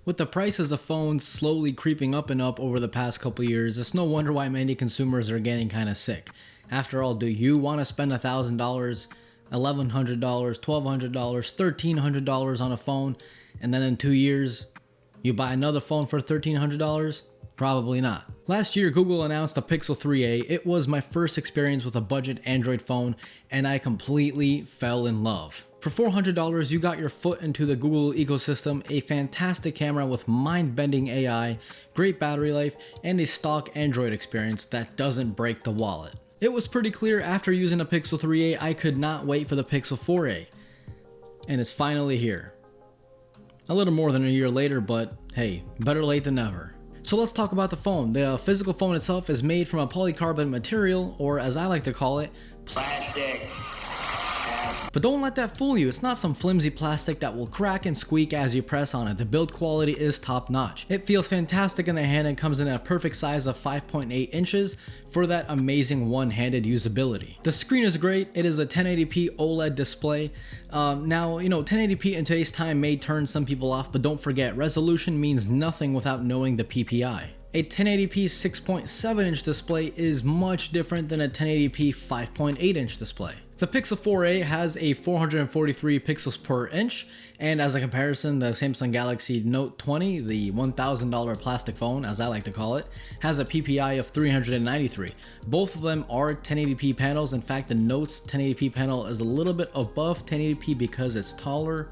With the prices of phones slowly creeping up and up over the past couple years, it's no wonder why many consumers are getting kind of sick. After all, do you want to spend $1,000, $1,100, $1,200, $1,300 on a phone, and then in 2 years, you buy another phone for $1,300? Probably not. Last year, Google announced the Pixel 3a. It was my first experience with a budget Android phone, and I completely fell in love. For $400, you got your foot into the Google ecosystem, a fantastic camera with mind-bending AI, great battery life, and a stock Android experience that doesn't break the wallet. It was pretty clear after using the Pixel 3a, I could not wait for the Pixel 4a. And it's finally here. A little more than a year later, but hey, better late than never. So let's talk about the phone. The physical phone itself is made from a polycarbonate material, or as I like to call it, plastic. But don't let that fool you. It's not some flimsy plastic that will crack and squeak as you press on it. The build quality is top notch. It feels fantastic in the hand and comes in a perfect size of 5.8 inches for that amazing one-handed usability. The screen is great. It is a 1080p OLED display. Now, 1080p in today's time may turn some people off, but don't forget, resolution means nothing without knowing the PPI. A 1080p 6.7 inch display is much different than a 1080p 5.8 inch display. The Pixel 4a has a 443 pixels per inch, and as a comparison, the Samsung Galaxy Note 20, the $1,000 plastic phone, as I like to call it, has a PPI of 393. Both of them are 1080p panels. In fact, the Note's 1080p panel is a little bit above 1080p because it's taller.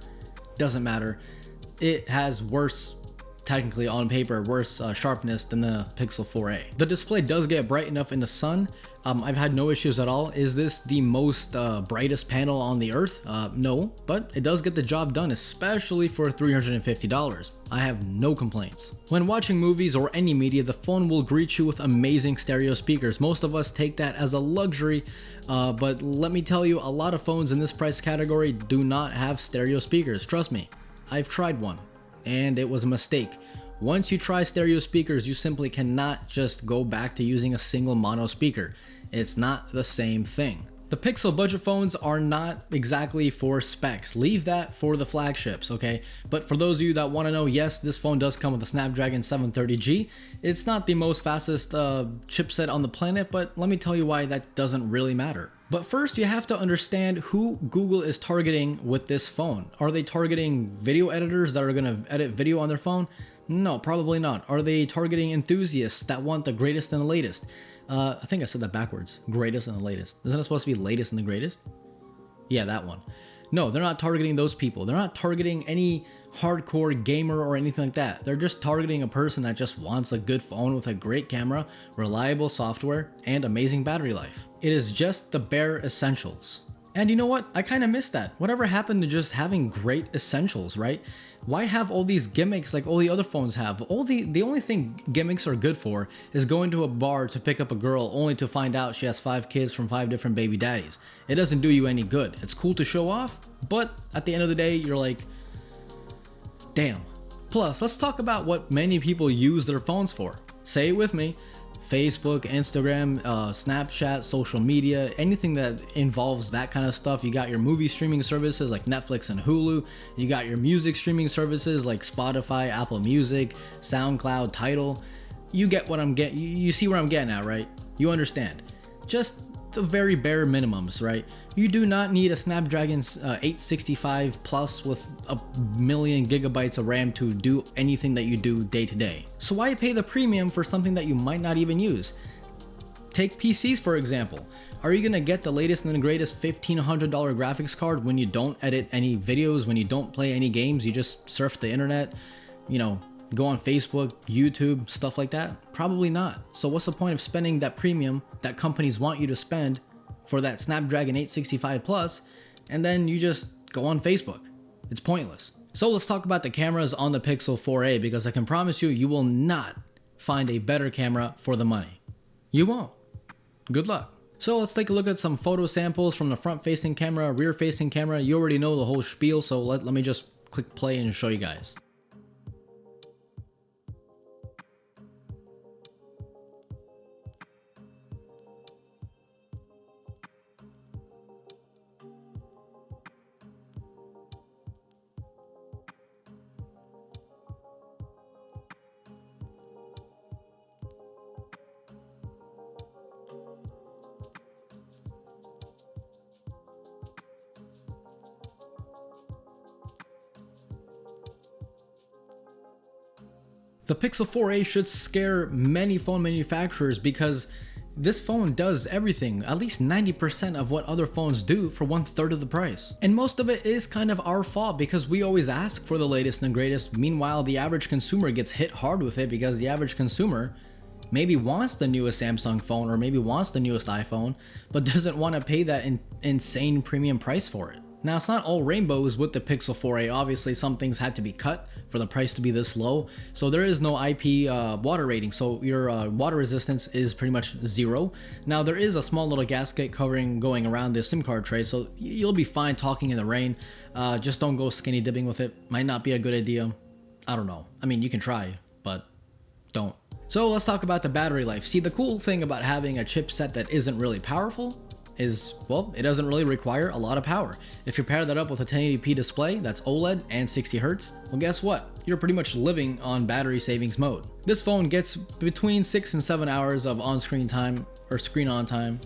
Doesn't matter. It has worse, technically on paper, worse sharpness than the Pixel 4a. The display does get bright enough in the sun. I've had no issues at all. Is this the most brightest panel on the earth? No, but it does get the job done, especially for $350. I have no complaints. When watching movies or any media, the phone will greet you with amazing stereo speakers. Most of us take that as a luxury, but let me tell you, a lot of phones in this price category do not have stereo speakers. Trust me, I've tried one, and it was a mistake. Once you try stereo speakers, you simply cannot just go back to using a single mono speaker. It's not the same thing. The Pixel budget phones are not exactly for specs. Leave that for the flagships, okay? But for those of you that want to know, yes, this phone does come with a Snapdragon 730G. It's not the most fastest chipset on the planet, but let me tell you why that doesn't really matter. But first, you have to understand who Google is targeting with this phone. Are they targeting video editors that are going to edit video on their phone? No, probably not. Are they targeting enthusiasts that want the greatest and the latest? I think I said that backwards. Greatest and the latest. Isn't it supposed to be latest and the greatest? Yeah, that one. No, they're not targeting those people. They're not targeting any hardcore gamer or anything like that. They're just targeting a person that just wants a good phone with a great camera, reliable software, and amazing battery life. It is just the bare essentials. And you know what? I kind of miss that. Whatever happened to just having great essentials, right? Why have all these gimmicks like all the other phones have? The only thing gimmicks are good for is going to a bar to pick up a girl only to find out she has 5 kids from 5 different baby daddies. It doesn't do you any good. It's cool to show off, but at the end of the day, you're like, damn. Plus, let's talk about what many people use their phones for. Say it with me. Facebook, Instagram, Snapchat, social media, anything that involves that kind of stuff. You got your movie streaming services like Netflix and Hulu. You got your music streaming services like Spotify, Apple Music, SoundCloud, Tidal. You get what I'm getting. You see where I'm getting at, right? You understand. Just the very bare minimums, right? You do not need a Snapdragon 865 Plus with a million gigabytes of RAM to do anything that you do day to day. So why pay the premium for something that you might not even use? Take PCs for example. Are you gonna get the latest and the greatest $1,500 graphics card when you don't edit any videos, when you don't play any games, you just surf the internet, go on Facebook, YouTube, stuff like that? Probably not. So what's the point of spending that premium that companies want you to spend for that Snapdragon 865 Plus, and then you just go on Facebook? It's pointless. So let's talk about the cameras on the Pixel 4a, because I can promise you, you will not find a better camera for the money. You won't. Good luck. So let's take a look at some photo samples from the front-facing camera, rear-facing camera. You already know the whole spiel, so let me just click play and show you guys. The Pixel 4a should scare many phone manufacturers because this phone does everything, at least 90% of what other phones do for 1/3 of the price. And most of it is kind of our fault because we always ask for the latest and greatest. Meanwhile, the average consumer gets hit hard with it because the average consumer maybe wants the newest Samsung phone or maybe wants the newest iPhone, but doesn't want to pay that insane premium price for it. Now, it's not all rainbows with the Pixel 4a. Obviously, some things had to be cut for the price to be this low. So there is no IP water rating. So your water resistance is pretty much 0. Now, there is a small little gasket covering going around the SIM card tray. So you'll be fine talking in the rain. Just don't go skinny dipping with it. Might not be a good idea. I don't know. I mean, you can try, but don't. So let's talk about the battery life. See, the cool thing about having a chipset that isn't really powerful is, well, it doesn't really require a lot of power. If you pair that up with a 1080p display that's OLED and 60 Hz, well, guess what? You're pretty much living on battery savings mode. This phone gets between 6 and 7 hours of on-screen time or screen on time,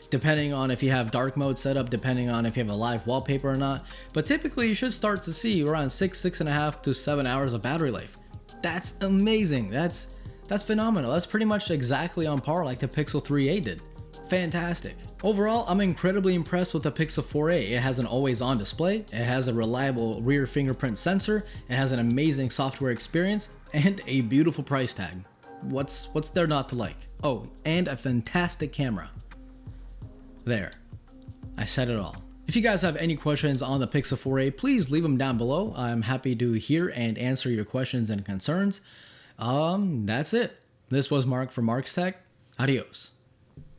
depending on if you have dark mode set up, depending on if you have a live wallpaper or not. But typically you should start to see around 6.5 to 7 hours of battery life. That's amazing. That's phenomenal. That's pretty much exactly on par like the Pixel 3a did. Fantastic. Overall, I'm incredibly impressed with the Pixel 4a. It has an always-on display, it has a reliable rear fingerprint sensor, it has an amazing software experience, and a beautiful price tag. What's there not to like? Oh, and a fantastic camera. There. I said it all. If you guys have any questions on the Pixel 4a, please leave them down below. I'm happy to hear and answer your questions and concerns. That's it. This was Mark from Mark's Tech. Adios.